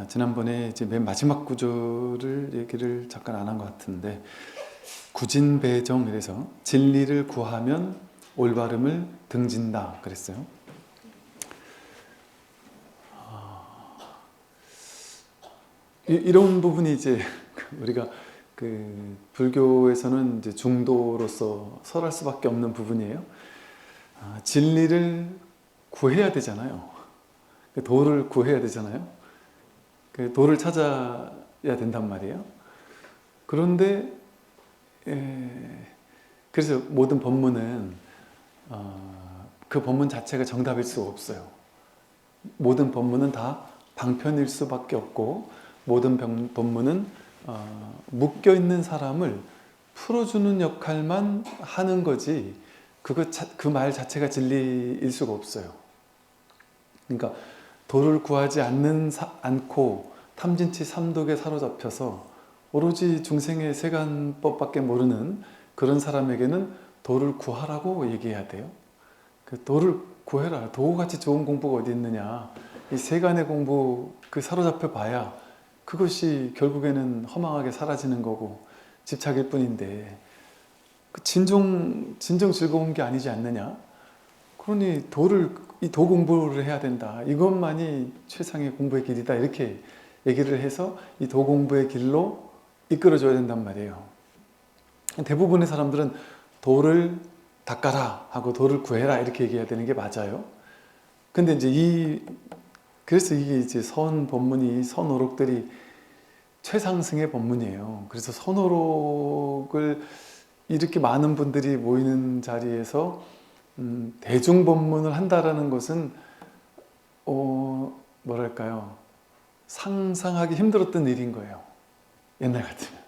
지난번에 이제 맨 마지막 구절을 얘기를 잠깐 안 한 것 같은데, 구진배정, 그래서 진리를 구하면 올바름을 등진다 그랬어요. 이런 부분이 이제 우리가 그 불교에서는 이제 중도로서 설할 수밖에 없는 부분이에요. 진리를 구해야 되잖아요. 도를 구해야 되잖아요. 그 도를 찾아야 된단 말이에요. 그런데 그래서 모든 법문은 그 법문 자체가 정답일 수가 없어요. 모든 법문은 다 방편일 수밖에 없고, 모든 법문은 묶여있는 사람을 풀어주는 역할만 하는 거지, 그 말 자체가 진리일 수가 없어요. 그러니까 도를 구하지 않고 탐진치 삼독에 사로잡혀서 오로지 중생의 세간법밖에 모르는 그런 사람에게는 도를 구하라고 얘기해야 돼요. 그 도를 구해라. 도같이 좋은 공부가 어디 있느냐. 이 세간의 공부 사로잡혀 봐야 그것이 결국에는 허망하게 사라지는 거고 집착일 뿐인데, 진정 즐거운 게 아니지 않느냐. 그러니 이 도 공부를 해야 된다. 이것만이 최상의 공부의 길이다. 이렇게 얘기를 해서 이 도 공부의 길로 이끌어줘야 된단 말이에요. 대부분의 사람들은 도를 닦아라 하고 도를 구해라 이렇게 얘기해야 되는 게 맞아요. 근데 이제 그래서 이게 이제 선오록들이 최상승의 법문이에요. 그래서 선오록을 이렇게 많은 분들이 모이는 자리에서 대중법문을 한다라는 것은 뭐랄까요, 상상하기 힘들었던 일인 거예요. 옛날 같으면.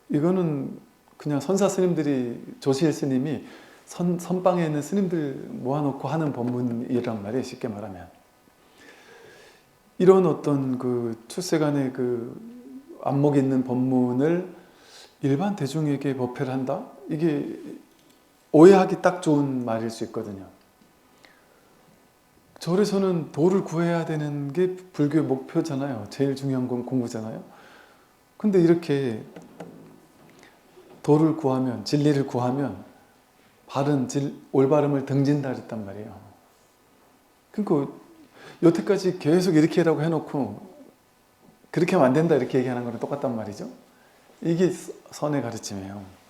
이거는 그냥 선사 스님들이, 조실 스님이 선방에 있는 스님들 모아놓고 하는 법문이란 말이에요. 쉽게 말하면. 이런 어떤 그 출세간의 그 안목이 있는 법문을 일반 대중에게 법회를 한다? 이게 오해하기 딱 좋은 말일 수 있거든요. 절에서는 도를 구해야 되는 게 불교의 목표잖아요. 제일 중요한 건 공부잖아요. 근데 이렇게 도를 구하면, 진리를 구하면 올바름을 등진다 그랬단 말이에요. 그러니까 여태까지 계속 이렇게 하라고 해놓고 그렇게 하면 안 된다 이렇게 얘기하는 거랑 똑같단 말이죠. 이게 선의 가르침이에요.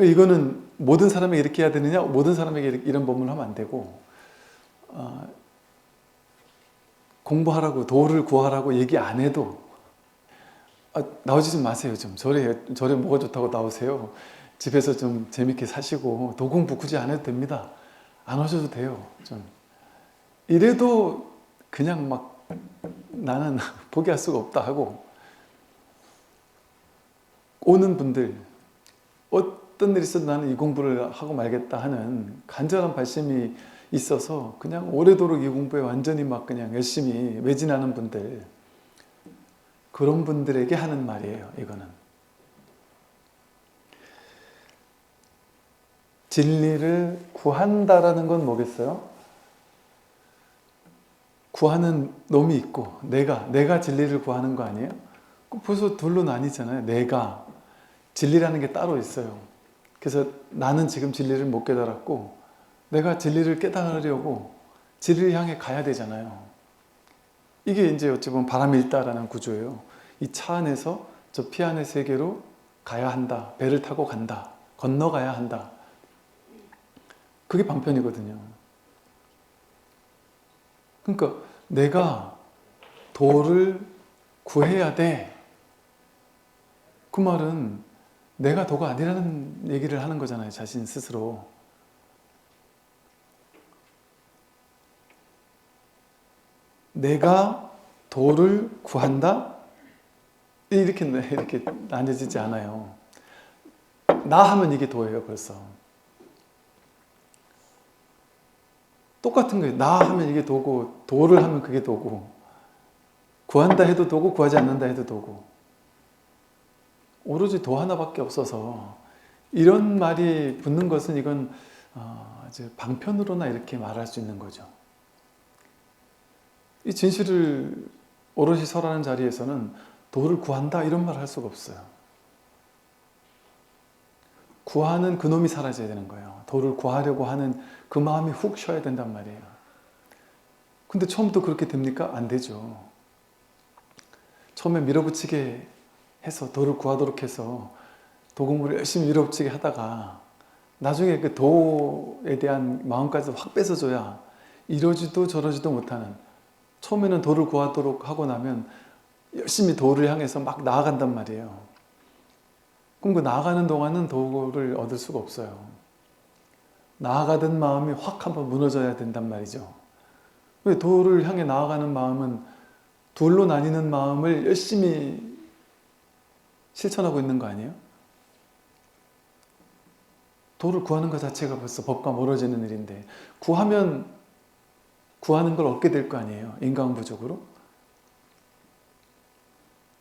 이거는 모든 사람에게 이렇게 해야 되느냐, 모든 사람에게 이런 법문을 하면 안 되고, 공부하라고, 도를 구하라고 얘기 안 해도, 나오지 좀 마세요. 좀 절에 뭐가 좋다고 나오세요. 집에서 좀 재밌게 사시고 도 공부 굳이 안 해도 됩니다. 안 오셔도 돼요. 좀 이래도 그냥 막 나는 포기할 수가 없다 하고 오는 분들, 어떤 일이 있어도 나는 이 공부를 하고 말겠다 하는 간절한 발심이 있어서 그냥 오래도록 이 공부에 완전히 막 그냥 열심히 매진하는 분들, 그런 분들에게 하는 말이에요. 이거는 진리를 구한다라는 건 뭐겠어요? 구하는 놈이 있고 내가 진리를 구하는 거 아니에요? 벌써 둘로 나뉘잖아요. 내가, 진리라는 게 따로 있어요. 그래서 나는 지금 진리를 못 깨달았고 내가 진리를 깨달으려고 진리를 향해 가야 되잖아요. 이게 이제 어찌 보면 바람일다라는 구조예요. 이 차 안에서 저 피 안의 세계로 가야 한다. 배를 타고 간다. 건너가야 한다. 그게 방편이거든요. 그러니까 내가 도를 구해야 돼. 그 말은 내가 도가 아니라는 얘기를 하는 거잖아요. 자신 스스로. 내가 도를 구한다? 이렇게 나뉘어지지 않아요. 나 하면 이게 도예요, 벌써. 똑같은 거예요. 나 하면 이게 도고, 도를 하면 그게 도고, 구한다 해도 도고, 구하지 않는다 해도 도고. 오로지 도 하나밖에 없어서 이런 말이 붙는 것은 이건 아주 방편으로나 이렇게 말할 수 있는 거죠. 이 진실을 오롯이 설하는 자리에서는 도를 구한다 이런 말 할 수가 없어요. 구하는 그놈이 사라져야 되는 거예요. 도를 구하려고 하는 그 마음이 훅 쉬어야 된단 말이에요. 근데 처음부터 그렇게 됩니까? 안 되죠. 처음에 밀어붙이게 해서 도를 구하도록 해서 도공부를 열심히 밀어붙이게 하다가 나중에 그 도에 대한 마음까지 확 뺏어줘야 이러지도 저러지도 못하는, 처음에는 도를 구하도록 하고 나면 열심히 도를 향해서 막 나아간단 말이에요. 그럼 그 나아가는 동안은 도를 얻을 수가 없어요. 나아가던 마음이 확 한번 무너져야 된단 말이죠. 왜 도를 향해 나아가는 마음은 둘로 나뉘는 마음을 열심히 실천하고 있는 거 아니에요? 도를 구하는 것 자체가 벌써 법과 멀어지는 일인데 구하면 구하는 걸 얻게 될 거 아니에요? 인간부족으로.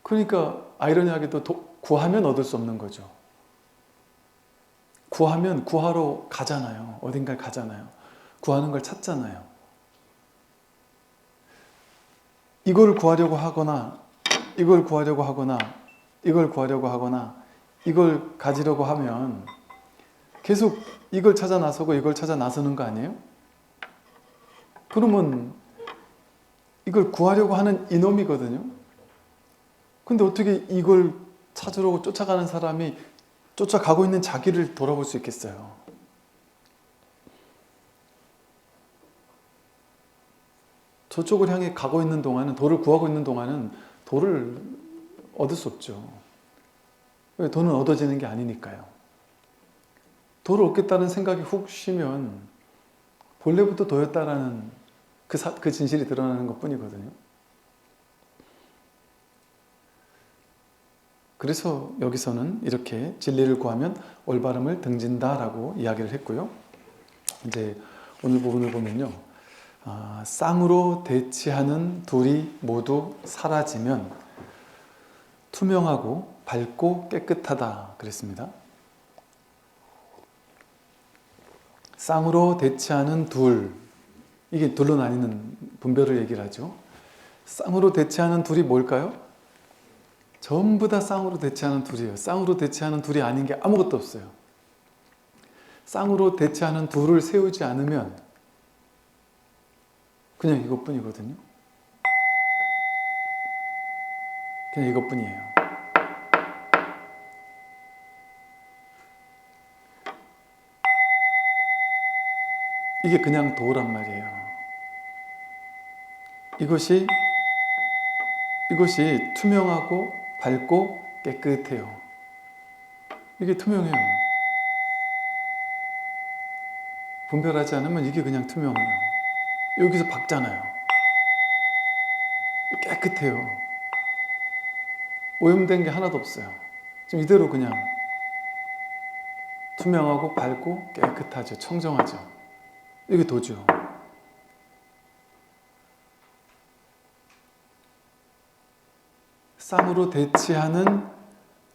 그러니까 아이러니하게도 구하면 얻을 수 없는 거죠. 구하면 구하러 가잖아요. 어딘가를 가잖아요. 구하는 걸 찾잖아요. 이걸 구하려고 하거나 이걸 구하려고 하거나 이걸 구하려고 하거나 이걸 가지려고 하면 계속 이걸 찾아 나서고 이걸 찾아 나서는 거 아니에요? 그러면 이걸 구하려고 하는 이놈이거든요. 근데 어떻게 이걸 찾으려고 쫓아가는 사람이 쫓아가고 있는 자기를 돌아볼 수 있겠어요? 저쪽을 향해 가고 있는 동안은, 도를 구하고 있는 동안은 도를 얻을 수 없죠. 왜? 도는 얻어지는 게 아니니까요. 도를 얻겠다는 생각이 훅 쉬면 본래부터 도였다라는 그 진실이 드러나는 것 뿐이거든요. 그래서 여기서는 이렇게 진리를 구하면 올바름을 등진다라고 이야기를 했고요. 이제 오늘 부분을 보면요. 쌍으로 대치하는 둘이 모두 사라지면 투명하고 밝고 깨끗하다 그랬습니다. 쌍으로 대치하는 둘, 이게 둘로 나뉘는 분별을 얘기를 하죠. 쌍으로 대치하는 둘이 뭘까요? 전부 다 쌍으로 대치하는 둘이에요. 쌍으로 대치하는 둘이 아닌 게 아무것도 없어요. 쌍으로 대치하는 둘을 세우지 않으면 그냥 이것뿐이거든요. 그냥 이것뿐이에요. 이게 그냥 도란 말이에요. 이것이 투명하고 밝고 깨끗해요. 이게 투명해요. 분별하지 않으면 이게 그냥 투명해요. 여기서 박잖아요. 깨끗해요. 오염된 게 하나도 없어요. 지금 이대로 그냥 투명하고 밝고 깨끗하죠. 청정하죠. 이게 도죠. 쌍으로 대치하는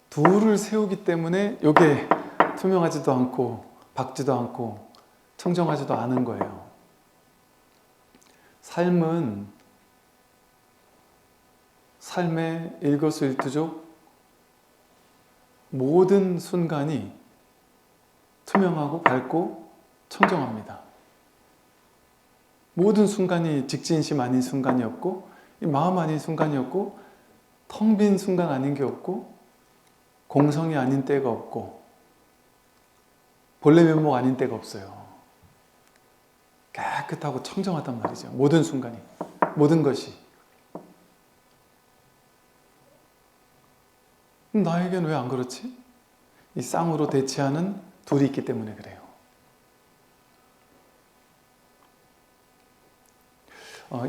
둘을 세우기 때문에 이게 투명하지도 않고 밝지도 않고 청정하지도 않은 거예요. 삶은 삶의 일거수일투족 모든 순간이 투명하고 밝고 청정합니다. 모든 순간이 직진심 아닌 순간이 없고 이 마음 아닌 순간이 없고 텅 빈 순간 아닌 게 없고 공성이 아닌 때가 없고 본래 면목 아닌 때가 없어요. 깨끗하고 청정하단 말이죠. 모든 순간이, 모든 것이. 그럼 나에겐 왜 안 그렇지? 이 쌍으로 대치하는 둘이 있기 때문에 그래요.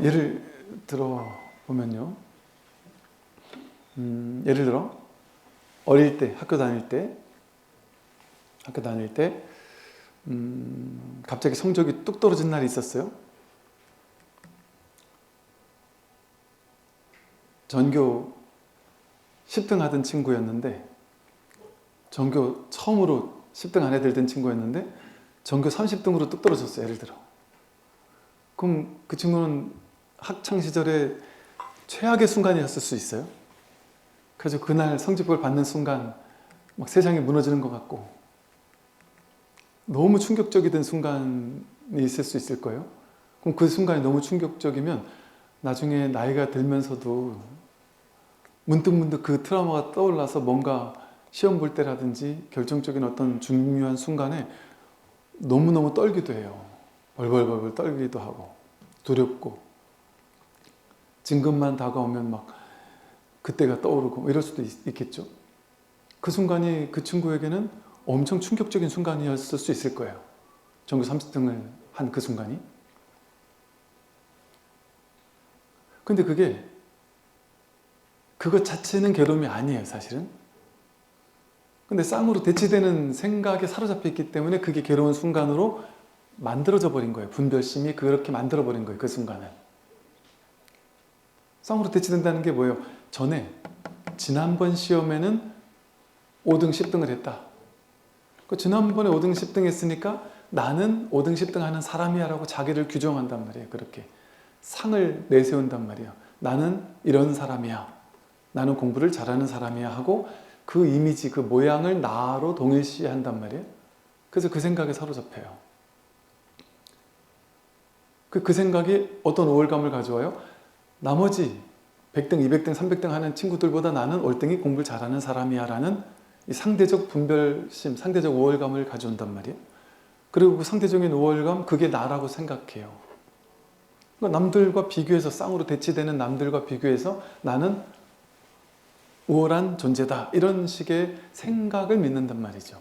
예를 들어 보면요. 예를 들어 어릴 때, 학교 다닐 때 갑자기 성적이 뚝 떨어진 날이 있었어요. 전교 10등 하던 친구였는데, 전교 처음으로 10등 안에 들던 친구였는데 전교 30등으로 뚝 떨어졌어요. 예를 들어. 그럼 그 친구는 학창 시절에 최악의 순간이었을 수 있어요. 그래서 그날 성적표를 받는 순간 막 세상이 무너지는 것 같고 너무 충격적이던 순간이 있을 수 있을 거예요. 그럼 그 순간이 너무 충격적이면 나중에 나이가 들면서도 문득문득 그 트라우마가 떠올라서 뭔가 시험 볼 때라든지 결정적인 어떤 중요한 순간에 너무너무 떨기도 해요. 벌벌벌벌 떨기도 하고 두렵고 진급만 다가오면 막 그때가 떠오르고 이럴 수도 있겠죠. 그 순간이 그 친구에게는 엄청 충격적인 순간이었을 수 있을 거예요. 전교 30등을 한 그 순간이. 근데 그것 자체는 괴로움이 아니에요, 사실은. 근데 쌍으로 대치되는 생각에 사로잡혀 있기 때문에 그게 괴로운 순간으로 만들어져 버린 거예요. 분별심이 그렇게 만들어 버린 거예요, 그 순간을. 쌍으로 대치된다는 게 뭐예요? 지난번 시험에는 5등, 10등을 했다. 지난번에 5등, 10등 했으니까 나는 5등, 10등 하는 사람이야 라고 자기를 규정한단 말이에요. 그렇게 상을 내세운단 말이에요. 나는 이런 사람이야. 나는 공부를 잘하는 사람이야 하고 그 이미지, 그 모양을 나로 동일시한단 말이에요. 그래서 그 생각에 사로잡혀요. 그 생각이 어떤 우월감을 가져와요? 나머지 100등, 200등, 300등 하는 친구들보다 나는 월등히 공부를 잘하는 사람이야 라는 이 상대적 분별심, 상대적 우월감을 가져온단 말이에요. 그리고 그 상대적인 우월감, 그게 나라고 생각해요. 그러니까 남들과 비교해서, 쌍으로 대치되는 남들과 비교해서 나는 우월한 존재다. 이런 식의 생각을 믿는단 말이죠.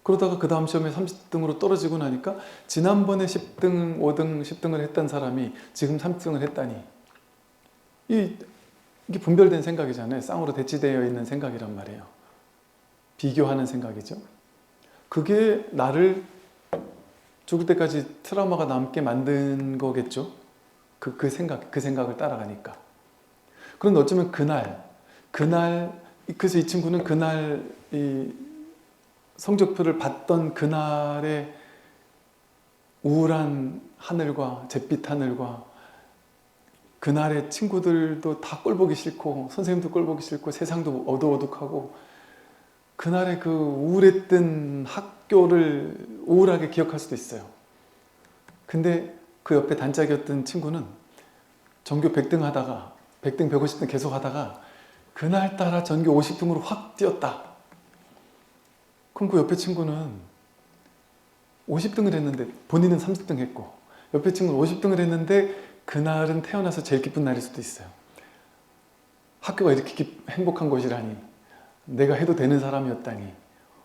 그러다가 그 다음 시험에 30등으로 떨어지고 나니까 지난번에 10등, 5등, 10등을 했던 사람이 지금 30등을 했다니. 이게 분별된 생각이잖아요. 쌍으로 대치되어 있는 생각이란 말이에요. 비교하는 생각이죠. 그게 나를 죽을 때까지 트라우마가 남게 만든 거겠죠. 그 생각을 따라가니까. 그런데 어쩌면 그래서 이 친구는 그날 이 성적표를 받던 그날의 우울한 하늘과 잿빛 하늘과 그날의 친구들도 다 꼴보기 싫고 선생님도 꼴보기 싫고 세상도 어두어둑하고 그날의 그 우울했던 학교를 우울하게 기억할 수도 있어요. 근데 그 옆에 단짝이었던 친구는 전교 100등 하다가 100등, 150등 계속 하다가 그날따라 전교 50등으로 확 뛰었다. 그럼 그 옆에 친구는 50등을 했는데 본인은 30등 했고 옆에 친구는 50등을 했는데 그날은 태어나서 제일 기쁜 날일 수도 있어요. 학교가 이렇게 행복한 곳이라니, 내가 해도 되는 사람이었다니,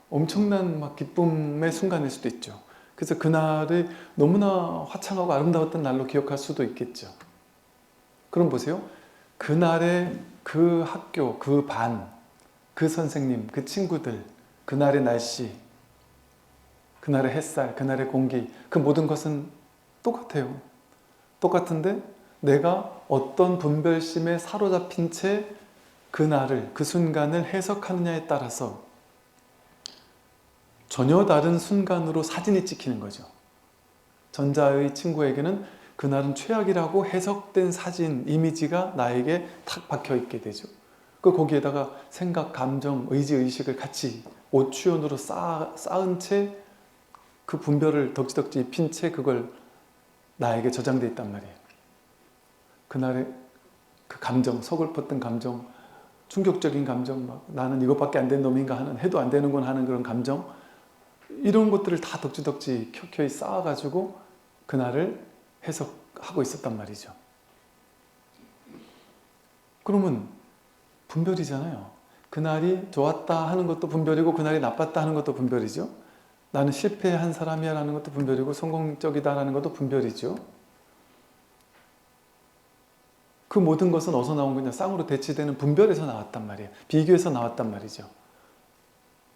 엄청난 막 기쁨의 순간일 수도 있죠. 그래서 그날이 너무나 화창하고 아름다웠던 날로 기억할 수도 있겠죠. 그럼 보세요. 그날의 그 학교, 그 반, 그 선생님, 그 친구들, 그날의 날씨, 그날의 햇살, 그날의 공기, 그 모든 것은 똑같아요. 똑같은데 내가 어떤 분별심에 사로잡힌 채 그날을, 그 순간을 해석하느냐에 따라서 전혀 다른 순간으로 사진이 찍히는 거죠. 전자의 친구에게는 그날은 최악이라고 해석된 사진, 이미지가 나에게 탁 박혀 있게 되죠. 거기에다가 생각, 감정, 의지, 의식을 같이 오추연으로 쌓은 채 그 분별을 덕지덕지 입힌 채 그걸 나에게 저장되어 있단 말이에요. 그날의 그 감정, 서글펐던 감정, 충격적인 감정, 막 나는 이것밖에 안 된 놈인가 하는, 해도 안 되는군 하는 그런 감정, 이런 것들을 다 덕지덕지 켜켜이 쌓아가지고 그날을 해석하고 있었단 말이죠. 그러면 분별이잖아요. 그날이 좋았다 하는 것도 분별이고 그날이 나빴다 하는 것도 분별이죠. 나는 실패한 사람이야 라는 것도 분별이고 성공적이다 라는 것도 분별이죠. 그 모든 것은 어디서 나온 거냐? 쌍으로 대치되는 분별에서 나왔단 말이에요. 비교에서 나왔단 말이죠.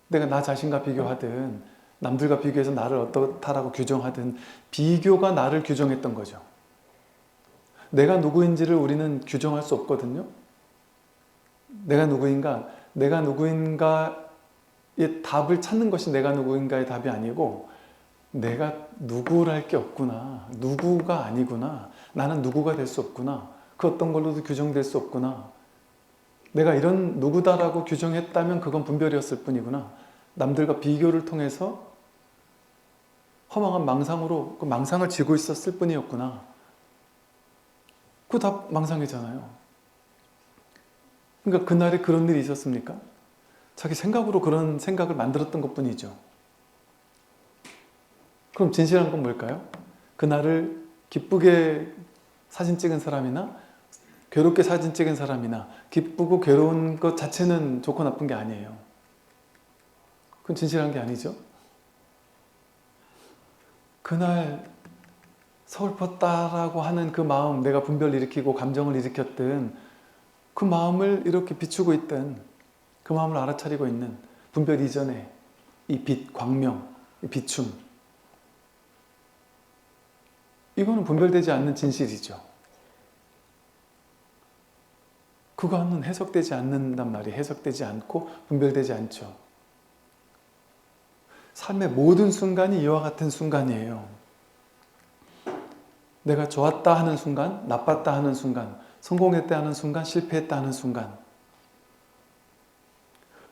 내가 나 자신과 비교하든 남들과 비교해서 나를 어떻다라고 규정하든 비교가 나를 규정했던 거죠. 내가 누구인지를 우리는 규정할 수 없거든요. 내가 누구인가의 답을 찾는 것이 내가 누구인가의 답이 아니고 내가 누구랄 게 없구나. 누구가 아니구나. 나는 누구가 될 수 없구나. 그 어떤 걸로도 규정될 수 없구나. 내가 이런 누구다라고 규정했다면 그건 분별이었을 뿐이구나. 남들과 비교를 통해서 허망한 망상으로 그 망상을 쥐고 있었을 뿐이었구나. 그거 다 망상이잖아요. 그러니까 그날에 그런 일이 있었습니까? 자기 생각으로 그런 생각을 만들었던 것뿐이죠. 그럼 진실한 건 뭘까요? 그날을 기쁘게 사진 찍은 사람이나 괴롭게 사진 찍은 사람이나 기쁘고 괴로운 것 자체는 좋고 나쁜 게 아니에요. 그건 진실한 게 아니죠. 그날 서글펐다라고 하는 그 마음, 내가 분별을 일으키고 감정을 일으켰던 그 마음을 이렇게 비추고 있던, 그 마음을 알아차리고 있는 분별 이전에 이 빛, 광명, 이 비춤, 이거는 분별되지 않는 진실이죠. 그거는 해석되지 않는단 말이에요. 해석되지 않고 분별되지 않죠. 삶의 모든 순간이 이와 같은 순간이에요. 내가 좋았다 하는 순간, 나빴다 하는 순간, 성공했다 하는 순간, 실패했다 하는 순간,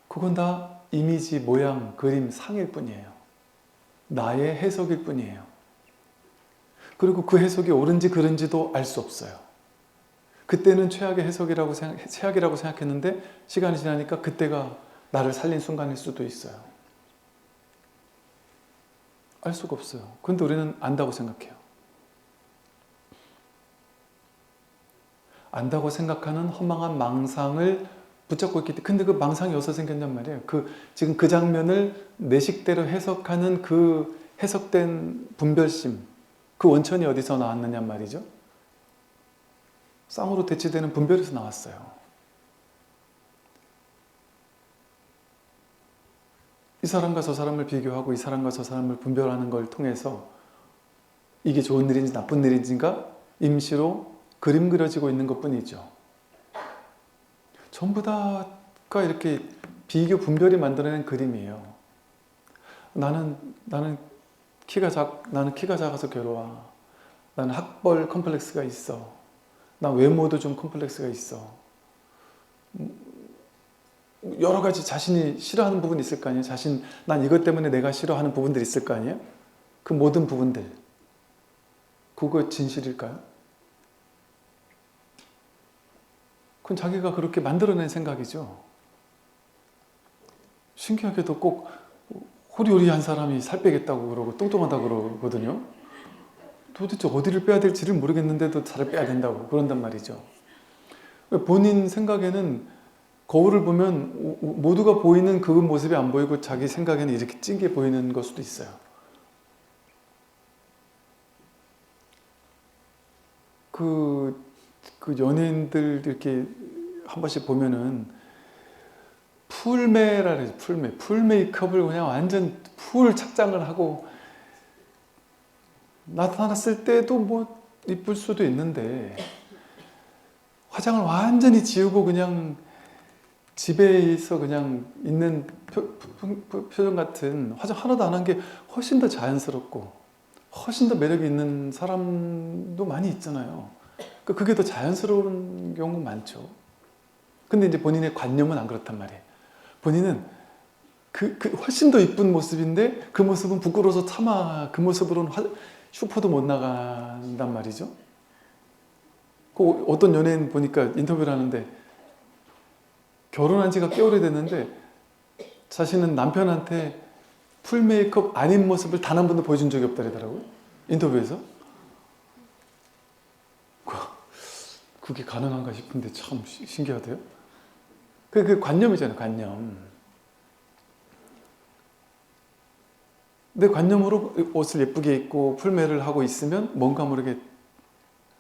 그건 다 이미지, 모양, 그림, 상일 뿐이에요. 나의 해석일 뿐이에요. 그리고 그 해석이 옳은지 그른지도 알 수 없어요. 그때는 최악이라고 생각했는데 시간이 지나니까 그때가 나를 살린 순간일 수도 있어요. 알 수가 없어요. 그런데 우리는 안다고 생각해요. 안다고 생각하는 허망한 망상을 붙잡고 있기 때문에, 근데 그 망상이 어디서 생겼냔 말이에요. 지금 그 장면을 내 식대로 해석하는 그 해석된 분별심, 그 원천이 어디서 나왔느냐 말이죠. 쌍으로 대치되는 분별에서 나왔어요. 이 사람과 저 사람을 비교하고 이 사람과 저 사람을 분별하는 걸 통해서 이게 좋은 일인지 나쁜 일인지가 임시로 그림 그려지고 있는 것뿐이죠. 전부 다가 이렇게 비교 분별이 만들어낸 그림이에요. 나는 키가 작아서 괴로워. 나는 학벌 컴플렉스가 있어. 난 외모도 좀 컴플렉스가 있어. 여러 가지 자신이 싫어하는 부분이 있을 거 아니에요. 난 이것 때문에 내가 싫어하는 부분들이 있을 거 아니에요. 그 모든 부분들, 그거 진실일까요? 그건 자기가 그렇게 만들어낸 생각이죠. 신기하게도 꼭 호리호리한 사람이 살 빼겠다고 그러고 뚱뚱하다고 그러거든요. 도대체 어디를 빼야 될지를 모르겠는데도 살을 빼야 된다고 그런단 말이죠. 본인 생각에는 거울을 보면 모두가 보이는 그 모습이 안 보이고 자기 생각에는 이렇게 찡게 보이는 걸 수도 있어요. 그 연예인들 이렇게 한 번씩 보면은 풀메라 그래요. 풀 메이크업을 그냥 완전 풀 착장을 하고 나타났을 때도 뭐 이쁠 수도 있는데 화장을 완전히 지우고 그냥 집에서 그냥 있는 표정 같은, 화장 하나도 안 한 게 훨씬 더 자연스럽고 훨씬 더 매력이 있는 사람도 많이 있잖아요. 그게 더 자연스러운 경우가 많죠. 근데 이제 본인의 관념은 안 그렇단 말이에요. 본인은 그 훨씬 더 이쁜 모습인데 그 모습은 부끄러워서 차마 그 모습으로는 슈퍼도 못 나간단 말이죠. 어떤 연예인 보니까 인터뷰를 하는데 결혼한 지가 꽤 오래됐는데 자신은 남편한테 풀 메이크업 아닌 모습을 단 한 번도 보여준 적이 없다더라고요. 인터뷰에서. 그게 가능한가 싶은데 참 신기하대요. 그 관념이잖아요, 관념. 내 관념으로 옷을 예쁘게 입고 풀메를 하고 있으면 뭔가 모르게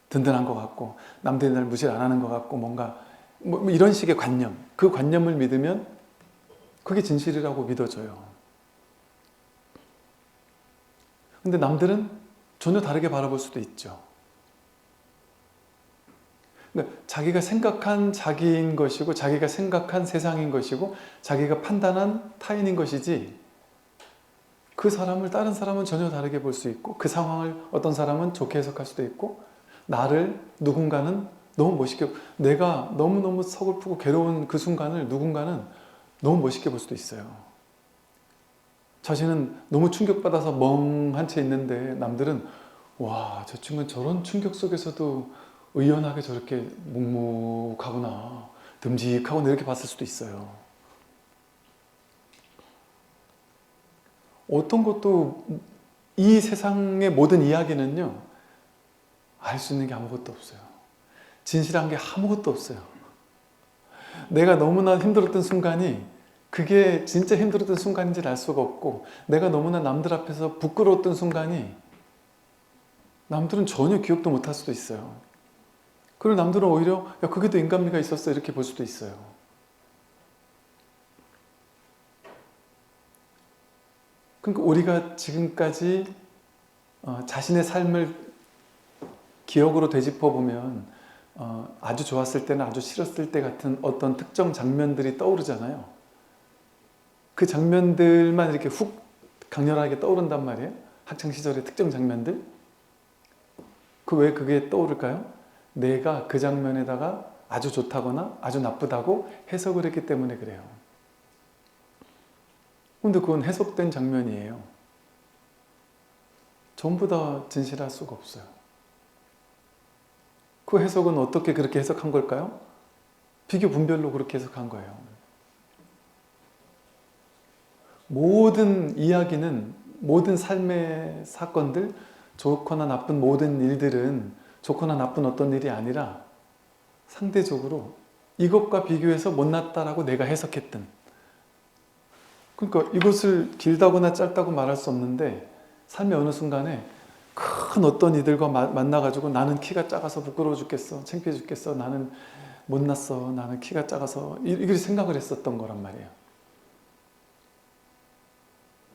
든든한 것 같고 남들이 날 무시를 안 하는 것 같고 뭔가 뭐 이런 식의 관념, 그 관념을 믿으면 그게 진실이라고 믿어져요. 근데 남들은 전혀 다르게 바라볼 수도 있죠. 그러니까 자기가 생각한 자기인 것이고 자기가 생각한 세상인 것이고 자기가 판단한 타인인 것이지 그 사람을 다른 사람은 전혀 다르게 볼 수 있고 그 상황을 어떤 사람은 좋게 해석할 수도 있고 나를 누군가는 너무 멋있게 내가 너무너무 서글프고 괴로운 그 순간을 누군가는 너무 멋있게 볼 수도 있어요. 자신은 너무 충격받아서 멍한 채 있는데 남들은 와, 저 친구는 저런 충격 속에서도 의연하게 저렇게 묵묵하구나 듬직하구나 이렇게 봤을 수도 있어요. 어떤 것도 이 세상의 모든 이야기는요 알 수 있는 게 아무것도 없어요. 진실한 게 아무것도 없어요. 내가 너무나 힘들었던 순간이 그게 진짜 힘들었던 순간인지를 알 수가 없고 내가 너무나 남들 앞에서 부끄러웠던 순간이 남들은 전혀 기억도 못할 수도 있어요. 그리고 남들은 오히려 야 그게도 인간미가 있었어 이렇게 볼 수도 있어요. 그러니까 우리가 지금까지 자신의 삶을 기억으로 되짚어 보면 아주 좋았을 때나 아주 싫었을 때 같은 어떤 특정 장면들이 떠오르잖아요. 그 장면들만 이렇게 훅 강렬하게 떠오른단 말이에요. 학창시절의 특정 장면들. 왜 그게 떠오를까요? 내가 그 장면에다가 아주 좋다거나 아주 나쁘다고 해석을 했기 때문에 그래요. 근데 그건 해석된 장면이에요. 전부 다 진실할 수가 없어요. 그 해석은 어떻게 그렇게 해석한 걸까요? 비교 분별로 그렇게 해석한 거예요. 모든 이야기는 모든 삶의 사건들 좋거나 나쁜 모든 일들은 좋거나 나쁜 어떤 일이 아니라 상대적으로 이것과 비교해서 못났다라고 내가 해석했던 그러니까 이것을 길다거나 짧다고 말할 수 없는데 삶의 어느 순간에 큰 어떤 이들과 만나가지고 나는 키가 작아서 부끄러워 죽겠어 창피해 죽겠어 나는 못났어 나는 키가 작아서 이렇게 생각을 했었던 거란 말이에요.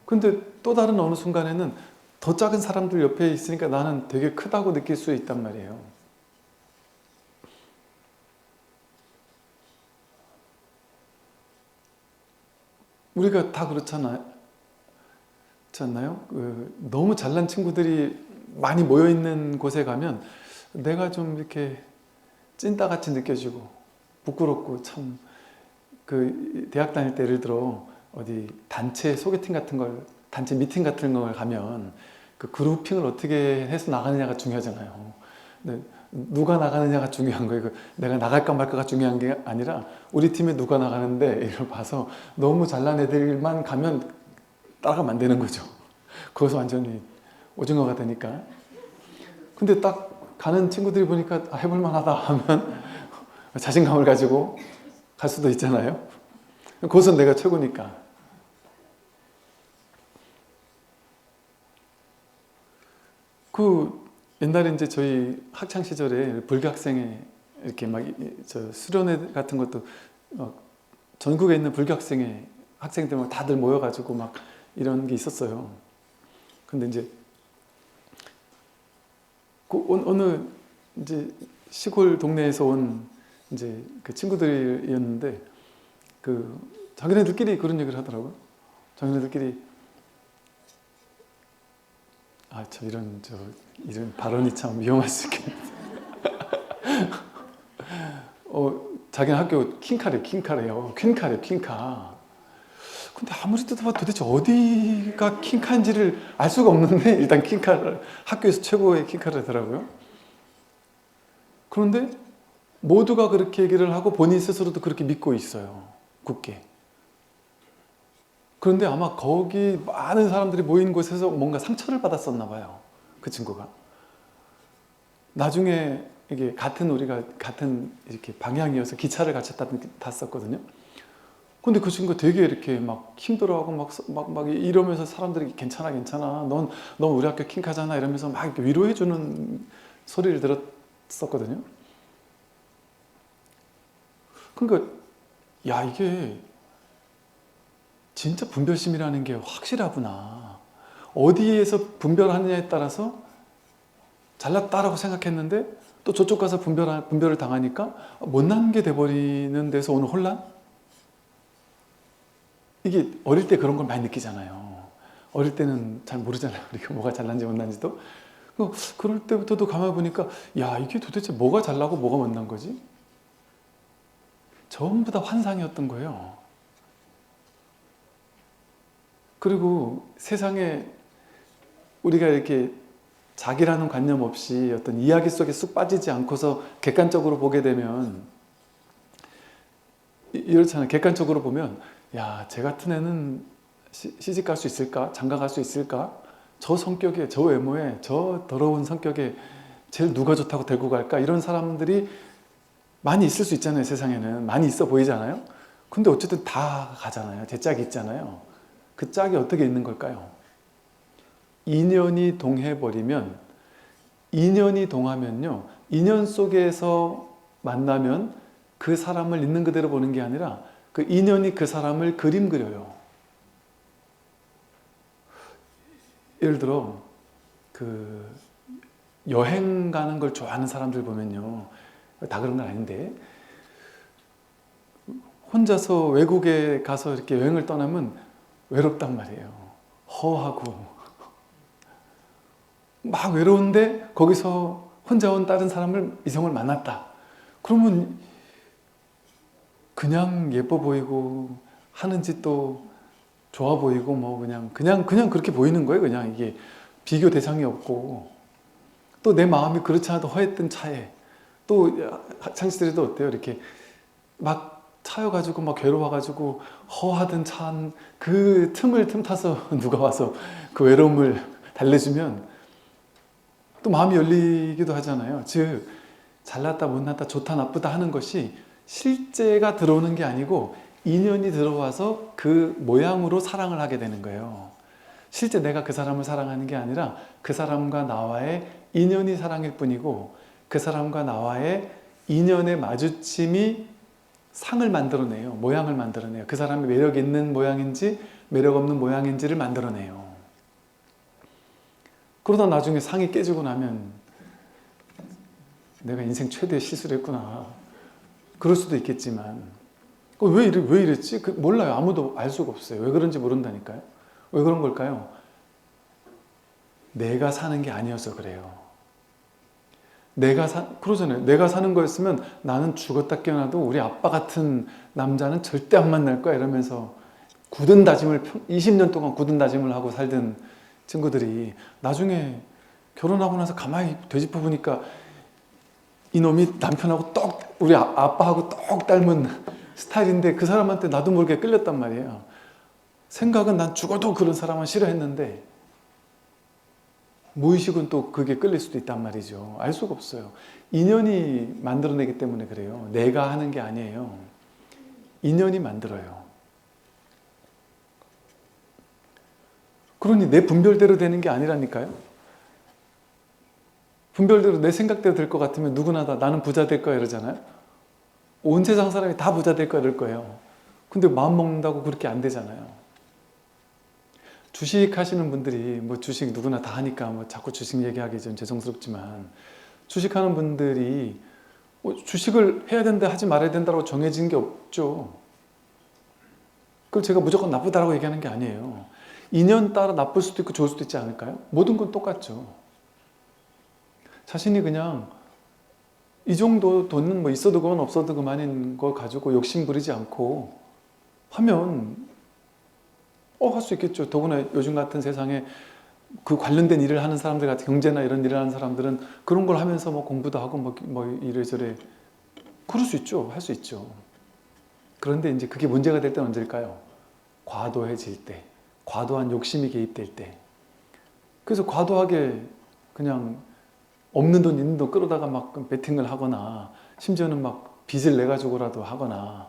근데 또 다른 어느 순간에는 더 작은 사람들 옆에 있으니까 나는 되게 크다고 느낄 수 있단 말이에요. 우리가 다 그렇잖아요. 너무 잘난 친구들이 많이 모여있는 곳에 가면 내가 좀 이렇게 찐따같이 느껴지고 부끄럽고 참 대학 다닐 때 예를 들어 어디 단체 소개팅 같은 걸 단체 미팅 같은 걸 가면 그 그룹핑을 어떻게 해서 나가느냐가 중요하잖아요. 근데 누가 나가느냐가 중요한 거예요. 내가 나갈까 말까가 중요한 게 아니라 우리 팀에 누가 나가는데 이걸 봐서 너무 잘난 애들만 가면 따라가면 안 되는 거죠. 거기서 완전히 오징어가 되니까. 근데 딱 가는 친구들이 보니까 해볼 만하다 하면 자신감을 가지고 갈 수도 있잖아요. 거기서 내가 최고니까. 옛날에 이제 저희 학창 시절에 불교 학생회 이렇게 막 수련회 같은 것도 전국에 있는 불교 학생회 학생들 막 다들 모여가지고 막 이런 게 있었어요. 근데 이제 어느 이제 시골 동네에서 온 이제 그 친구들이었는데 자기네들끼리 그런 얘기를 하더라고요. 자기네들끼리 참 이런 발언이 참 위험할 수 있겠네. 자기네 학교 퀸카래요. 퀸카. 근데 아무리 뜯어봐도 도대체 어디가 퀸카인지를 알 수가 없는데 일단 퀸카를 학교에서 최고의 퀸카를 하더라고요. 그런데 모두가 그렇게 얘기를 하고 본인 스스로도 그렇게 믿고 있어요. 굳게. 그런데 아마 거기 많은 사람들이 모인 곳에서 뭔가 상처를 받았었나 봐요. 그 친구가. 나중에 이게 우리가 같은 이렇게 방향이어서 기차를 같이 탔었거든요. 근데 그 친구가 되게 이렇게 막 힘들어하고 막 이러면서 사람들이 괜찮아. 넌 우리 학교 킹카잖아. 이러면서 막 이렇게 위로해주는 소리를 들었었거든요. 그러니까, 야, 이게 진짜 분별심이라는 게 확실하구나. 어디에서 분별하느냐에 따라서 잘났다라고 생각했는데 또 저쪽 가서 분별을 당하니까 못난 게 돼버리는 데서 오는 혼란? 이게 어릴 때 그런 걸 많이 느끼잖아요. 어릴 때는 잘 모르잖아요. 우리가 뭐가 잘난지 못난지도. 그럴 때부터도 가만히 보니까 야, 이게 도대체 뭐가 잘나고 뭐가 못난 거지? 전부 다 환상이었던 거예요. 그리고 세상에 우리가 이렇게 자기라는 관념 없이 어떤 이야기 속에 쑥 빠지지 않고서 객관적으로 보게 되면 이렇잖아요. 객관적으로 보면 야, 쟤 같은 애는 시집 갈 수 있을까? 장가 갈 수 있을까? 저 성격에, 저 외모에, 저 더러운 성격에 쟤를 누가 좋다고 데리고 갈까? 이런 사람들이 많이 있을 수 있잖아요. 세상에는 많이 있어 보이잖아요. 근데 어쨌든 다 가잖아요. 제 짝이 있잖아요. 그 짝이 어떻게 있는 걸까요? 인연이 동해버리면, 인연이 동하면요, 인연 속에서 만나면 그 사람을 있는 그대로 보는 게 아니라 그 인연이 그 사람을 그림 그려요. 예를 들어 그 여행 가는 걸 좋아하는 사람들 보면요, 다 그런 건 아닌데 혼자서 외국에 가서 이렇게 여행을 떠나면 외롭단 말이에요. 허하고 막 외로운데 거기서 혼자 온 다른 사람을, 이성을 만났다. 그러면 그냥 예뻐 보이고 하는 짓도 좋아 보이고 뭐 그냥 그렇게 보이는 거예요. 그냥 이게 비교 대상이 없고, 또 내 마음이 그렇지 않아도 허했던 차에 또 창씨들도 어때요? 이렇게 막 차여가지고 막 괴로워가지고 허하던 차 그 틈을 틈타서 누가 와서 그 외로움을 달래주면 또 마음이 열리기도 하잖아요. 즉 잘났다 못났다 좋다 나쁘다 하는 것이 실제가 들어오는 게 아니고 인연이 들어와서 그 모양으로 사랑을 하게 되는 거예요. 실제 내가 그 사람을 사랑하는 게 아니라 그 사람과 나와의 인연이 사랑일 뿐이고, 그 사람과 나와의 인연의 마주침이 상을 만들어내요. 모양을 만들어내요. 그 사람이 매력 있는 모양인지 매력 없는 모양인지를 만들어내요. 그러다 나중에 상이 깨지고 나면 내가 인생 최대의 실수를 했구나, 그럴 수도 있겠지만 왜 이랬지? 몰라요. 아무도 알 수가 없어요. 왜 그런지 모른다니까요. 왜 그런 걸까요? 내가 사는 게 아니어서 그래요. 그러잖아요. 내가 사는 거였으면 나는 죽었다 깨어나도 우리 아빠 같은 남자는 절대 안 만날 거야 이러면서 굳은 다짐을 20년 동안 굳은 다짐을 하고 살던 친구들이 나중에 결혼하고 나서 가만히 되짚어 보니까 이놈이 남편하고 우리 아빠하고 똑 닮은 스타일인데 그 사람한테 나도 모르게 끌렸단 말이에요. 생각은 난 죽어도 그런 사람은 싫어했는데 무의식은 또 그게 끌릴 수도 있단 말이죠. 알 수가 없어요. 인연이 만들어내기 때문에 그래요. 내가 하는 게 아니에요. 인연이 만들어요. 그러니 내 분별대로 되는 게 아니라니까요. 분별대로 내 생각대로 될 것 같으면 누구나 다 나는 부자 될 거야 이러잖아요. 온 세상 사람이 다 부자 될 거야 이럴 거예요. 근데 마음 먹는다고 그렇게 안 되잖아요. 주식 하시는 분들이 뭐 주식 누구나 다 하니까 뭐 자꾸 주식 얘기하기 좀 죄송스럽지만, 주식하는 분들이 뭐 주식을 해야 된다 하지 말아야 된다고 정해진 게 없죠. 그걸 제가 무조건 나쁘다라고 얘기하는 게 아니에요. 인연 따라 나쁠 수도 있고 좋을 수도 있지 않을까요? 모든 건 똑같죠. 자신이 그냥 이 정도 돈은 뭐 있어도 그만 없어도 그만인 거 가지고 욕심 부리지 않고 하면 할 수 있겠죠. 더구나 요즘 같은 세상에 그 관련된 일을 하는 사람들 같은, 경제나 이런 일을 하는 사람들은 그런 걸 하면서 뭐 공부도 하고 뭐 이래저래 그럴 수 있죠. 할 수 있죠. 그런데 이제 그게 문제가 될 때는 언제일까요? 과도해질 때, 과도한 욕심이 개입될 때. 그래서 과도하게 그냥 없는 돈 있는 돈 끌어다가 막 베팅을 하거나 심지어는 막 빚을 내가지고라도 하거나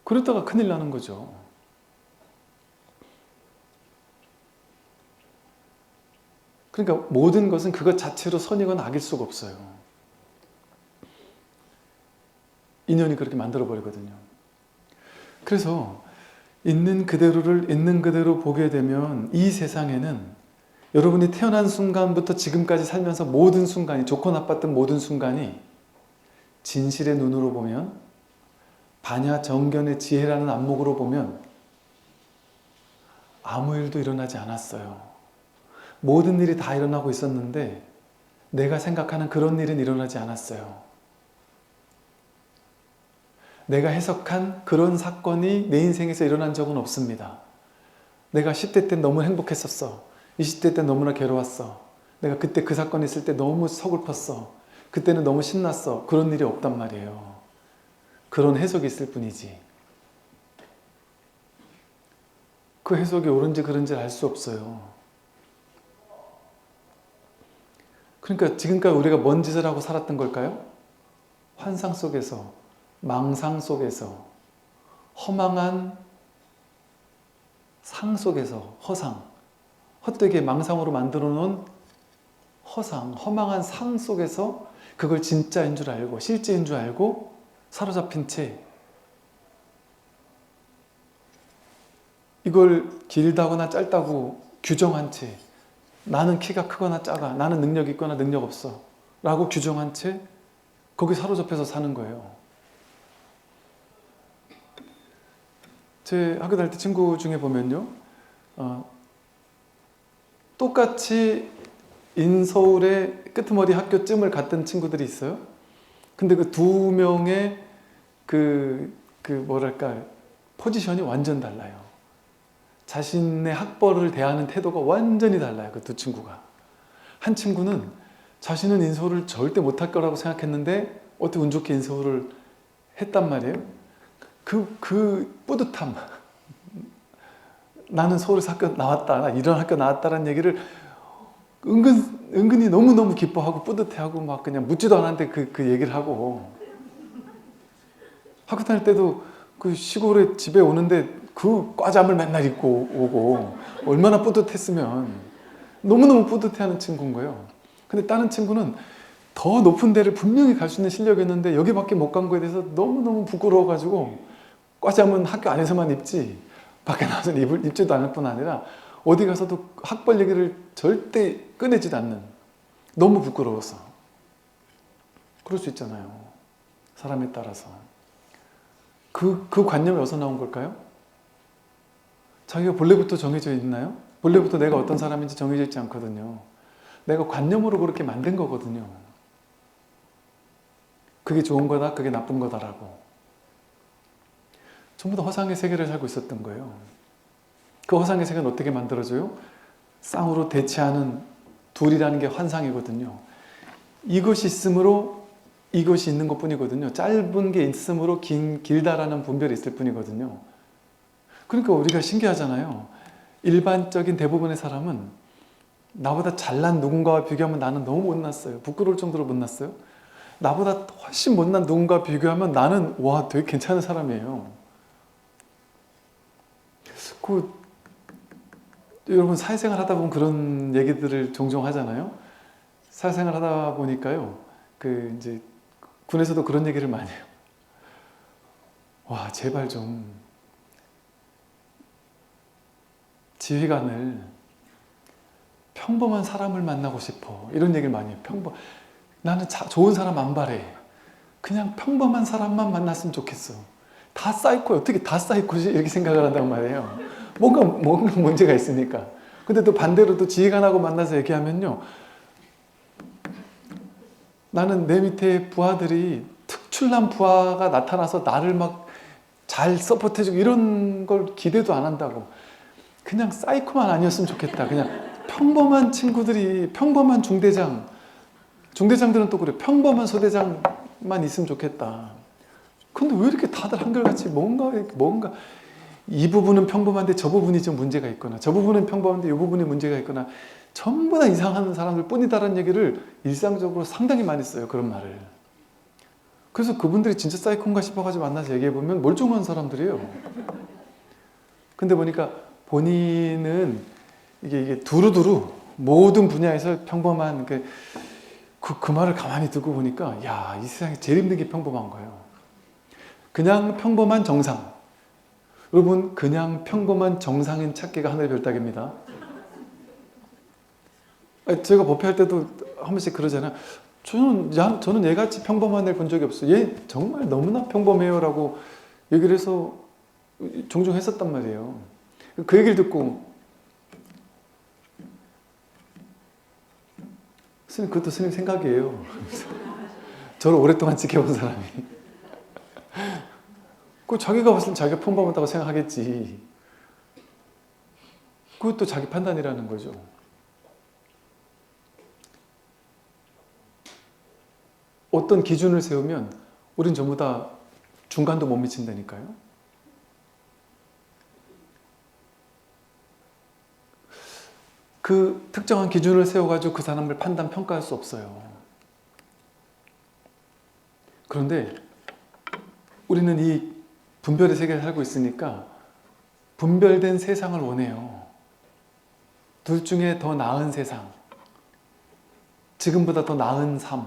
그러다가 큰일 나는 거죠. 그러니까 모든 것은 그것 자체로 선이거나 악일 수가 없어요. 인연이 그렇게 만들어버리거든요. 그래서 있는 그대로를 있는 그대로 보게 되면 이 세상에는 여러분이 태어난 순간부터 지금까지 살면서 모든 순간이, 좋고 나빴던 모든 순간이 진실의 눈으로 보면, 반야 정견의 지혜라는 안목으로 보면 아무 일도 일어나지 않았어요. 모든 일이 다 일어나고 있었는데 내가 생각하는 그런 일은 일어나지 않았어요. 내가 해석한 그런 사건이 내 인생에서 일어난 적은 없습니다. 내가 10대 때 너무 행복했었어. 20대 때 너무나 괴로웠어. 내가 그때 그 사건이 있을 때 너무 서글펐어. 그때는 너무 신났어. 그런 일이 없단 말이에요. 그런 해석이 있을 뿐이지. 그 해석이 옳은지 그른지 알 수 없어요. 그러니까 지금까지 우리가 뭔 짓을 하고 살았던 걸까요? 환상 속에서, 망상 속에서, 허망한 상 속에서, 허상, 헛되게 망상으로 만들어 놓은 허상, 허망한 상 속에서 그걸 진짜인 줄 알고, 실제인 줄 알고 사로잡힌 채 이걸 길다거나 짧다고 규정한 채 나는 키가 크거나 작아, 나는 능력 있거나 능력 없어 라고 규정한 채 거기 사로잡혀서 사는 거예요. 제 학교 다닐 때 친구 중에 보면요, 똑같이 인서울의 끄트머리 학교쯤을 갔던 친구들이 있어요. 근데 그 두 명의 뭐랄까, 포지션이 완전 달라요. 자신의 학벌을 대하는 태도가 완전히 달라요. 그 두 친구가. 한 친구는 자신은 인서울을 절대 못할 거라고 생각했는데 어떻게 운 좋게 인서울을 했단 말이에요. 그 뿌듯함. 나는 서울에서 학교 나왔다. 나 이런 학교 나왔다라는 얘기를 은근히 너무너무 기뻐하고 뿌듯해하고 막 그냥 묻지도 않았는데 그 얘기를 하고, 학교 다닐 때도 그 시골에 집에 오는데 그 과잠을 맨날 입고 오고 얼마나 뿌듯했으면, 너무너무 뿌듯해하는 친구인 거예요. 근데 다른 친구는 더 높은 데를 분명히 갈 수 있는 실력이었는데 여기밖에 못 간 거에 대해서 너무너무 부끄러워가지고 과잠은 학교 안에서만 입지 밖에 나가서는 입지도 않을 뿐 아니라 어디 가서도 학벌 얘기를 절대 꺼내지도 않는, 너무 부끄러워서. 그럴 수 있잖아요. 사람에 따라서. 그 관념이 어디서 나온 걸까요? 자기가 본래부터 정해져 있나요? 본래부터 내가 어떤 사람인지 정해져 있지 않거든요. 내가 관념으로 그렇게 만든 거거든요. 그게 좋은 거다, 그게 나쁜 거다라고. 전부 다 허상의 세계를 살고 있었던 거예요. 그 허상의 세계는 어떻게 만들어져요? 쌍으로 대치하는 둘이라는 게 환상이거든요. 이것이 있으므로 이것이 있는 것 뿐이거든요. 짧은 게 있으므로 길다라는 분별이 있을 뿐이거든요. 그러니까 우리가 신기하잖아요. 일반적인 대부분의 사람은 나보다 잘난 누군가와 비교하면 나는 너무 못났어요. 부끄러울 정도로 못났어요. 나보다 훨씬 못난 누군가와 비교하면 나는 와, 되게 괜찮은 사람이에요. 여러분 사회생활 하다 보면 그런 얘기들을 종종 하잖아요. 사회생활 하다 보니까요, 이제 군에서도 그런 얘기를 많이 해요. 와, 제발 좀 지휘관을 평범한 사람을 만나고 싶어. 이런 얘기를 많이 해요. 나는 좋은 사람 안 바래. 그냥 평범한 사람만 만났으면 좋겠어. 다 사이코야. 어떻게 다 사이코지? 이렇게 생각을 한단 말이에요. 뭔가 문제가 있으니까. 근데 또 반대로 또 지휘관하고 만나서 얘기하면요, 나는 내 밑에 부하들이 특출난 부하가 나타나서 나를 막 잘 서포트해주고 이런 걸 기대도 안 한다고. 그냥 사이코만 아니었으면 좋겠다. 그냥 평범한 친구들이, 평범한 중대장들은 또 그래. 평범한 소대장만 있으면 좋겠다. 근데 왜 이렇게 다들 한결같이 뭔가 이 부분은 평범한데 저 부분이 좀 문제가 있거나, 저 부분은 평범한데 이 부분에 문제가 있거나, 전부 다 이상한 사람들 뿐이다라는 얘기를 일상적으로 상당히 많이 써요. 그런 말을. 그래서 그분들이 진짜 사이콘가 싶어가지고 만나서 얘기해보면 멀쩡한 사람들이에요. 근데 보니까 본인은 이게 두루두루 모든 분야에서 평범한, 그 말을 가만히 듣고 보니까, 야, 이 세상에 제일 힘든 게 평범한 거예요. 그냥 평범한 정상. 여러분, 그냥 평범한 정상인 찾기가 하늘의 별따기입니다. 제가 법회할 때도 한 번씩 그러잖아요. 저는 얘같이 평범한 애를 본 적이 없어요. 얘 정말 너무나 평범해요 라고 얘기를 해서 종종 했었단 말이에요. 그 얘기를 듣고 스님, 그것도 스님 생각이에요. 저를 오랫동안 지켜본 사람이. 그 자기가 봤을 때 자기가 평범하다고 생각하겠지. 그것도 자기 판단이라는 거죠. 어떤 기준을 세우면 우린 전부 다 중간도 못 미친다니까요. 그 특정한 기준을 세워가지고 그 사람을 판단, 평가할 수 없어요. 그런데 우리는 이 분별의 세계에 살고 있으니까 분별된 세상을 원해요. 둘 중에 더 나은 세상, 지금보다 더 나은 삶,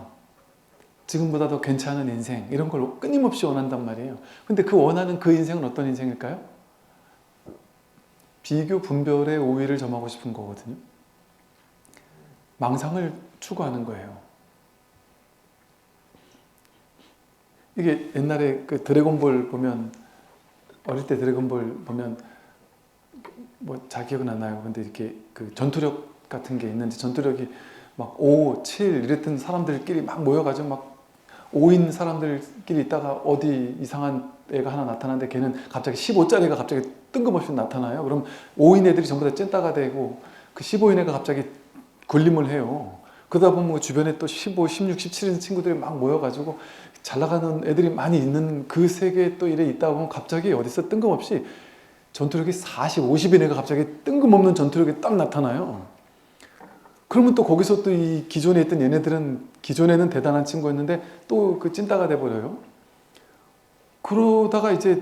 지금보다 더 괜찮은 인생, 이런 걸 끊임없이 원한단 말이에요. 근데 그 원하는 그 인생은 어떤 인생일까요? 비교 분별의 오위를 점하고 싶은 거거든요. 망상을 추구하는 거예요. 이게 옛날에 그 드래곤볼 보면, 어릴 때 드래곤볼 보면 뭐 잘 기억은 안 나요. 근데 이렇게 그 전투력 같은 게 있는데, 전투력이 막 5, 7 이랬던 사람들끼리 막 모여가지고 막 5인 사람들끼리 있다가 어디 이상한 애가 하나 나타나는데 걔는 갑자기 15짜리가 갑자기 뜬금없이 나타나요. 그럼 5인 애들이 전부 다 찐따가 되고 그 15인 애가 갑자기 군림을 해요. 그러다 보면 주변에 또 15, 16, 17인 친구들이 막 모여가지고 잘 나가는 애들이 많이 있는 그 세계에 또 이래 있다 보면 갑자기 어디서 뜬금없이 전투력이 40, 50인 애가 갑자기 뜬금없는 전투력이 딱 나타나요. 그러면 또 거기서 또 이 기존에 있던 얘네들은 기존에는 대단한 친구였는데 또 그 찐따가 돼버려요. 그러다가 이제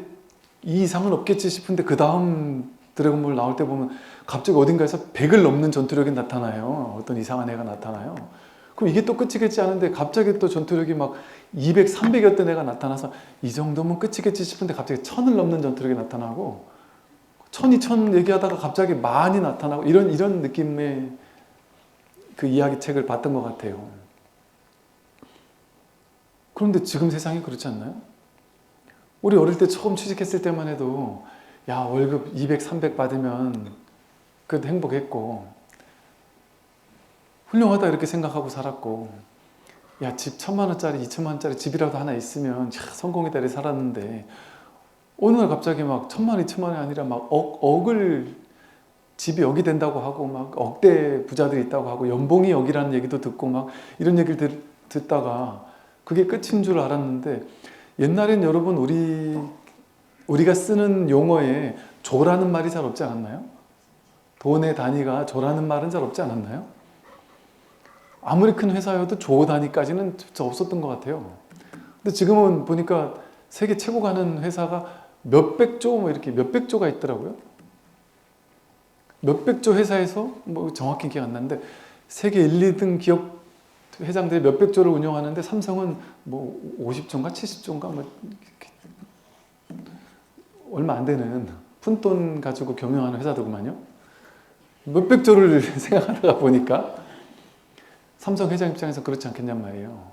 이 이상은 없겠지 싶은데 그 다음 드래곤볼 나올 때 보면 갑자기 어딘가에서 100을 넘는 전투력이 나타나요. 어떤 이상한 애가 나타나요. 그럼 이게 또 끝이겠지 하는데 갑자기 또 전투력이 막 200, 300이었던 애가 나타나서 이 정도면 끝이겠지 싶은데 갑자기 1000을 넘는 전투력이 나타나고 1000, 2000 얘기하다가 갑자기 만이 나타나고 이런 느낌의 그 이야기책을 봤던 것 같아요. 그런데 지금 세상이 그렇지 않나요? 우리 어릴 때 처음 취직했을 때만 해도 야, 월급 200, 300 받으면 그래도 행복했고 훌륭하다 이렇게 생각하고 살았고, 야, 집 1000만 원짜리, 2000만 원짜리 집이라도 하나 있으면 야, 성공이다 이렇게 살았는데 어느 날 갑자기 막 1000만, 2000만 원이 아니라 막 억을 집이 여기 된다고 하고 막 억대 부자들이 있다고 하고 연봉이 여기라는 얘기도 듣고 막 이런 얘기를 듣다가 그게 끝인 줄 알았는데, 옛날엔 여러분 우리가 쓰는 용어에 조라는 말이 잘 없지 않았나요? 돈의 단위가 조라는 말은 잘 없지 않았나요? 아무리 큰 회사여도 조 단위까지는 진짜 없었던 것 같아요. 근데 지금은 보니까 세계 최고 가는 회사가 몇백 조, 뭐 이렇게 몇백 조가 있더라고요. 몇백 조 회사에서 뭐 정확히 기억 안 나는데 세계 1, 2등 기업 회장들이 몇백 조를 운영하는데 삼성은 뭐 50조인가 70조인가 뭐 얼마 안 되는 푼돈 가지고 경영하는 회사더구만요. 몇백 조를 생각하다가 보니까 삼성 회장 입장에서 그렇지 않겠냔 말이에요.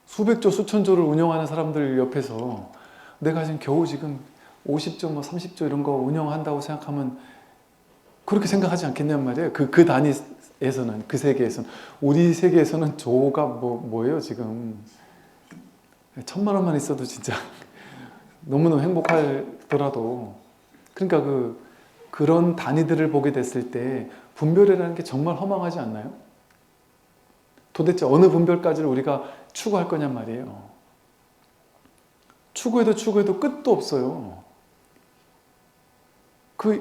수백 조, 수천 조를 운영하는 사람들 옆에서 내가 지금 겨우 지금 50조, 뭐 30조 이런 거 운영한다고 생각하면 그렇게 생각하지 않겠냔 말이에요. 그 단위에서는, 그 세계에서는. 우리 세계에서는 조가 뭐예요, 지금. 1000만 원만 있어도 진짜 너무너무 행복하더라도. 그러니까 그런 단위들을 보게 됐을 때 분별이라는 게 정말 허망하지 않나요? 도대체 어느 분별까지를 우리가 추구할 거냔 말이에요. 추구해도 끝도 없어요.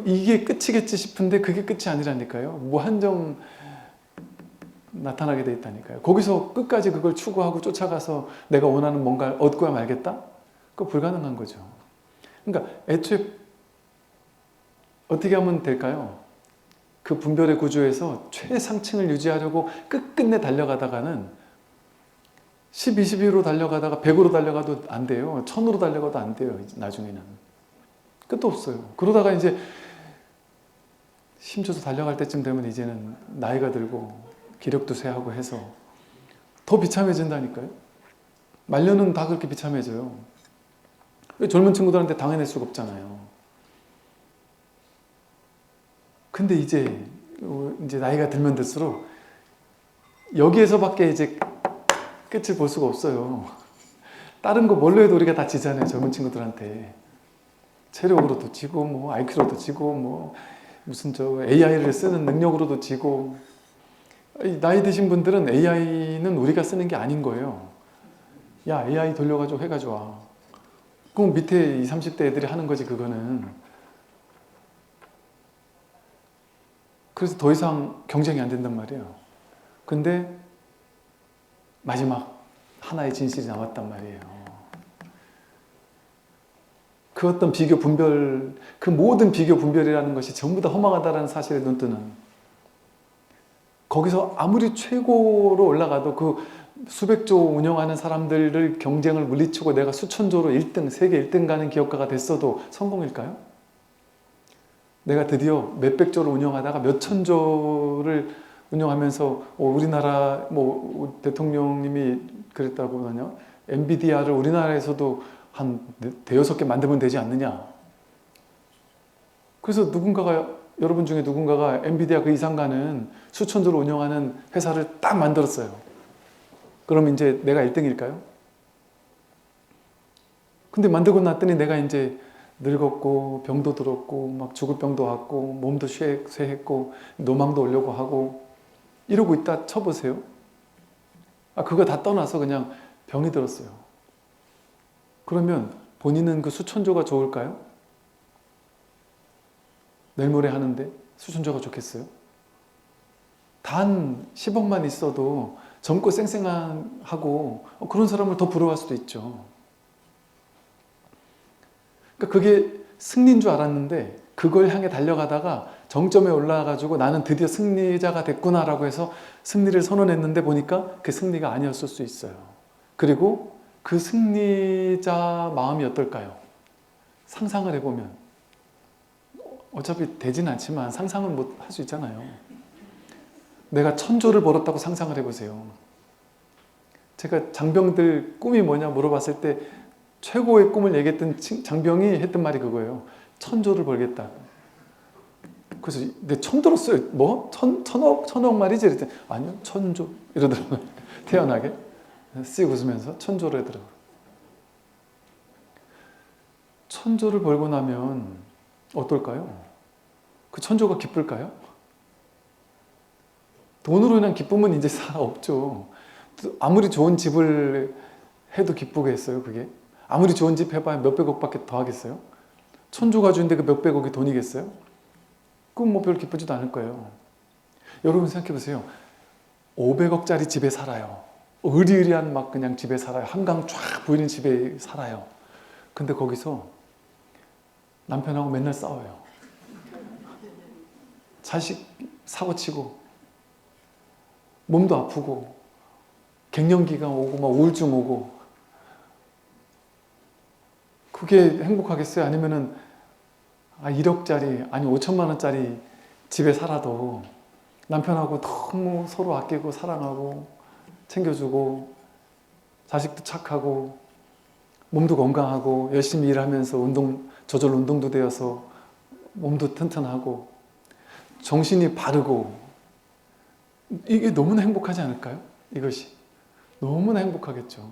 이게 끝이겠지 싶은데 그게 끝이 아니라니까요. 무한정 나타나게 돼 있다니까요. 거기서 끝까지 그걸 추구하고 쫓아가서 내가 원하는 뭔가를 얻고야 말겠다? 그거 불가능한 거죠. 그러니까 애초에 어떻게 하면 될까요? 그 분별의 구조에서 최상층을 유지하려고 끝끝내 달려가다가는 10, 20으로 달려가다가 100으로 달려가도 안 돼요. 1000으로 달려가도 안 돼요. 나중에는. 끝도 없어요. 그러다가 이제 힘줘서 달려갈 때쯤 되면 이제는 나이가 들고 기력도 쇠하고 해서 더 비참해진다니까요. 말년은 다 그렇게 비참해져요. 젊은 친구들한테 당해낼 수가 없잖아요. 근데 이제 나이가 들면 들수록 여기에서밖에 이제 끝을 볼 수가 없어요. 다른 거 뭘로 해도 우리가 다 지잖아요. 젊은 친구들한테. 체력으로도 지고, 뭐, IQ로도 지고, 뭐, 무슨 저 AI를 쓰는 능력으로도 지고. 나이 드신 분들은 AI는 우리가 쓰는 게 아닌 거예요. 야, AI 돌려가지고 해가지고 와. 그럼 밑에 20, 30대 애들이 하는 거지, 그거는. 그래서 더 이상 경쟁이 안 된단 말이에요. 근데 마지막 하나의 진실이 남았단 말이에요. 그 어떤 비교 분별, 그 모든 비교 분별이라는 것이 전부 다 허망하다는 사실에 눈뜨는, 거기서 아무리 최고로 올라가도 그 수백조 운영하는 사람들을 경쟁을 물리치고 내가 수천조로 1등, 세계 1등 가는 기업가가 됐어도 성공일까요? 내가 드디어 몇백조를 운영하다가 몇천조를 운영하면서 우리나라 뭐 대통령님이 그랬다고 하냐? 엔비디아를 우리나라에서도 한 대여섯 개 만들면 되지 않느냐? 그래서 누군가가, 여러분 중에 누군가가 엔비디아 그 이상 가는 수천조를 운영하는 회사를 딱 만들었어요. 그럼 이제 내가 1등일까요? 근데 만들고 났더니 내가 이제 늙었고 병도 들었고 막 죽을 병도 왔고 몸도 쇠했고 노망도 오려고 하고 이러고 있다 쳐보세요. 그거 다 떠나서 그냥 병이 들었어요. 그러면 본인은 그 수천조가 좋을까요? 내일 모레 하는데 수천조가 좋겠어요? 단 10억만 있어도 젊고 쌩쌩하고 그런 사람을 더 부러워할 수도 있죠. 그러니까 그게 승리인 줄 알았는데 그걸 향해 달려가다가 정점에 올라가가지고 나는 드디어 승리자가 됐구나라고 해서 승리를 선언했는데 보니까 그 승리가 아니었을 수 있어요. 그리고 그 승리자 마음이 어떨까요? 상상을 해보면 어차피 되진 않지만 상상은 못 할 수 있잖아요. 내가 1000조를 벌었다고 상상을 해보세요. 제가 장병들 꿈이 뭐냐 물어봤을 때 최고의 꿈을 얘기했던 장병이 했던 말이 그거예요. 1000조를 벌겠다. 그래서 근데 처음 들었어요. 뭐? 천억 말이지? 그랬더니 아니요, 1000조 이러더라고요. 태연하게 씩 웃으면서 1000조를 하더라고요. 1000조를 벌고 나면 어떨까요? 그 1000조가 기쁠까요? 돈으로 인한 기쁨은 이제 없죠. 아무리 좋은 집을 해도 기쁘겠어요, 그게? 아무리 좋은 집 해봐야 몇백억밖에 더 하겠어요? 1000조가 주는데 그 몇백억이 돈이겠어요? 그건 뭐 별 기쁘지도 않을 거예요. 여러분 생각해 보세요. 500억짜리 집에 살아요. 으리으리한 막 그냥 집에 살아요. 한강 쫙 보이는 집에 살아요. 근데 거기서 남편하고 맨날 싸워요. 자식 사고치고 몸도 아프고 갱년기가 오고 막 우울증 오고. 그게 행복하겠어요? 아니면은 1억짜리 아니 5천만 원짜리 집에 살아도 남편하고 너무 서로 아끼고 사랑하고 챙겨주고 자식도 착하고 몸도 건강하고 열심히 일하면서 저절로 운동도 되어서 몸도 튼튼하고 정신이 바르고 이게 너무나 행복하지 않을까요? 이것이 너무나 행복하겠죠.